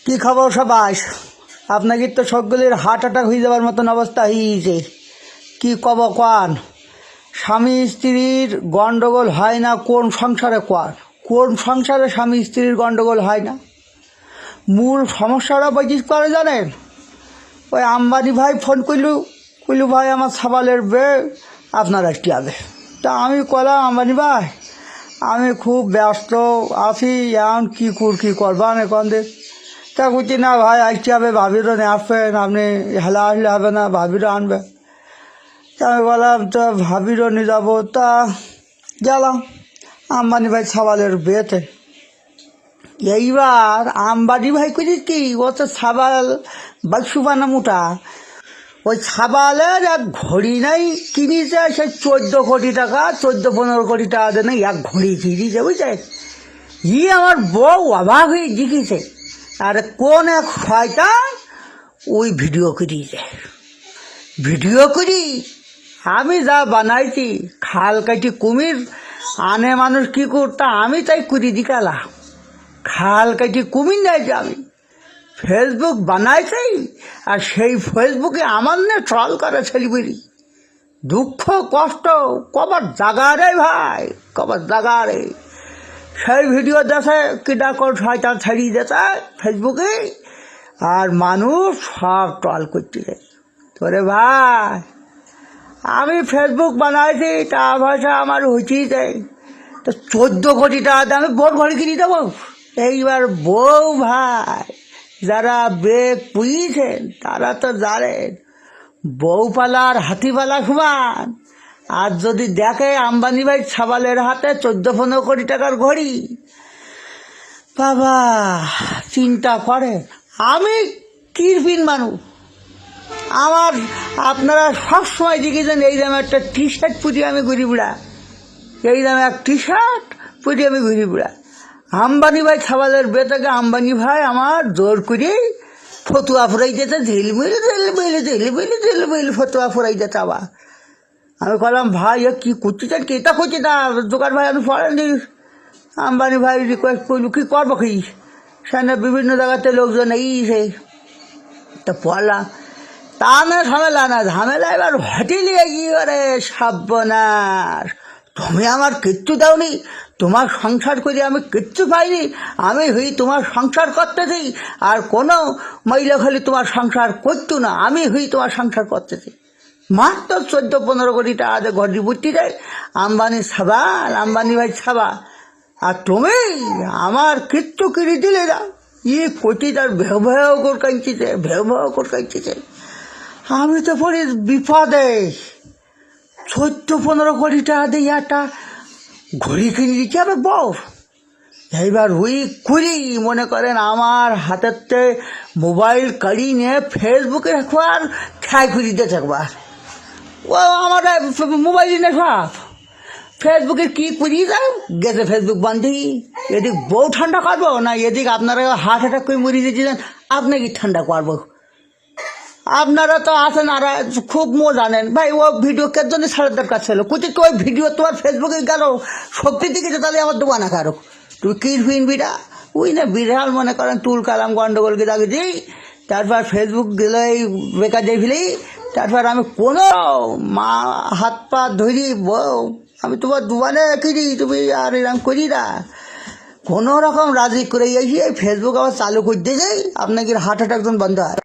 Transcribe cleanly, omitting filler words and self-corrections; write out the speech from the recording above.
কি খবর সবাই? আপনাকে তো সকলের হার্ট অ্যাটাক হয়ে যাওয়ার মতন অবস্থা হয়েছে। কি কব কান? স্বামী স্ত্রীর গণ্ডগোল হয় না কোন সংসারে? কোন সংসারে স্বামী স্ত্রীর গণ্ডগোল হয় না? মূল সমস্যাটা বৈকিস করে জানেন? ওই আম্বানি ভাই ফোন কইলু ভাই আমার সাবালের বে আপনার একটি আবে। তা আমি কলাম আম্বানি ভাই আমি খুব ব্যস্ত আছি, এখন কী করবান এখন দে। তা বুঝছি না ভাই আসতে হবে, ভাবিরও নিয়ে আসবেন, আপনি হেলা আসলে হবে না, ভাবিরও আনবে। তা আমি বললাম তো ভাবিরও নিয়ে যাবো। তা গেলাম আম্বানি ভাই সাবালের বিয়েতে। এইবার আম্বানি ভাই করিস কি, ও তো সাবাল বাক্সুবানা মোটা, ওই সাবালের এক ঘড়ি নাই কিনেছে, সে 14 কোটি টাকা 14-15 কোটি টাকা দেন এক ঘড়ি কিনেছে, বুঝছে? আমার বউ অবাক হয়ে জিজ্ঞেসে, আর কোন এক শয়তান ওই ভিডিও করি আমি যা বানাইছি খাল কাটি কুমির আনে মানুষ কি করতা, আমি তাই করি দিকালা। খাল কাটি কুমির নাই যে আমি ফেসবুক বানাইছি, আর সেই ফেসবুকে আমার নিয়ে ট্রল করে ছেলেবেরি। দুঃখ কষ্ট কবার জাগা রে ভাই, কবার জাগা রে। সেই ভিডিও দেখে কিনা কোন শয়তান ছাড়িয়ে দিতে ফেসবুকে, আর মানুষ সব ট্রল করছে। তোরে ভাই আমি ফেসবুক বানাইছি, টাকা পয়সা আমার হইতেই দেয়, তো 14 কোটি টাকা দিয়ে আমি বোট ঘরে কিনে দেবো। এইবার বউ ভাই যারা বেগ পুইছেন তারা তো জানেন বউ পালার হাতিপালা সমান। আর যদি দেখে আম্বানি ভাই সাবালের হাতে 14-15 কোটি টাকার ঘড়ি, বাবা চিন্তা করে আমি কিরপিন মানুষ। আমার আপনারা সবসময় দেখেছেন এই দামে একটা টি শার্ট পরে আমি ঘুরি বুড়া, এই দামে এক টি শার্ট পরে আমি ঘুরি বুড়া। আম্বানি ভাই সাবালের বেতাকে আম্বানি ভাই আমার জোর করে ফতুয়া ফুরাই যেতে, ঝিলমিল ফতুয়া ফুরাই যেতে। আবার আমি বললাম ভাই এ কী করছিস, কেতা করছি না দোকান ভাই আমি পড়েনি। আম্বানি ভাই রিকোয়েস্ট করলু কী করবো কি, সেখানে বিভিন্ন জায়গাতে লোকজন এইছে, তা পড়লাম। তা না ঝামেলা এবার হোটেলে গিয়ে করে সাবনাস, তুমি আমার কিচ্ছু দাওনি, তোমার সংসার করে আমি কিচ্ছু পাইনি, আমি হই তোমার সংসার করতেছি, আর কোনো মহিলা খালি তোমার সংসার করতো না, আমি হই তোমার সংসার করতেছি। মাত্র 14-15 কোটি টাকা ঘটি বুঝতে যায় আম্বানি সাবাল, আম্বানি ভাই সাবাল, আর তুমি আমার কিচ্ছু কিনে দিলে না। কোটি তার ভেউ করে কাঁদছে। আমি তো পড়ি বিপদে, 14-15 কোটি টাকা দিয়ে একটা ঘড়ি কিনে দিচ্ছি হবে বউ। এইবার ওই করি মনে করেন আমার হাতেতে মোবাইল কাড়ি নিয়ে ফেসবুকে একবার ঠাই করে দিয়েছে একবার। ও আমার মোবাইল নিয়ে সব ফেসবুকে কী করিয়ে যায় গেছে ফেসবুক বান্ধি। এদিক বউ ঠান্ডা করবো না এদিক আপনারা হার্ট অ্যাটাক করে মরিয়ে দিয়েছিলেন, আপনাকে ঠান্ডা করবো। আপনারা তো আছেন আর খুব জানেন ভাই, ও ভিডিও কে জন্য ছাড়ার দরকার ছিল, কুচি ওই ভিডিও তোমার ফেসবুকে গেল শক্তি দিকেছে, তাহলে আমার দোকান না কারো তুই কিরফিন বিড়া ওই না বিড়াল মনে করেন তুল কালাম গন্ডগোলকে দাগে দিই, তারপর ফেসবুক দিলে বেকার দিয়ে ফেলি, তারপর আমি কোনো মা হাত পা ধরি বউ আমি তোমার দোকানে কিনি, তুমি আর এরকম করি না, কোনো রকম রাজি করে গেছি। ফেসবুক আবার চালু করতে যাই আপনাকে হার্ট অ্যাটাক বন্ধ হয়।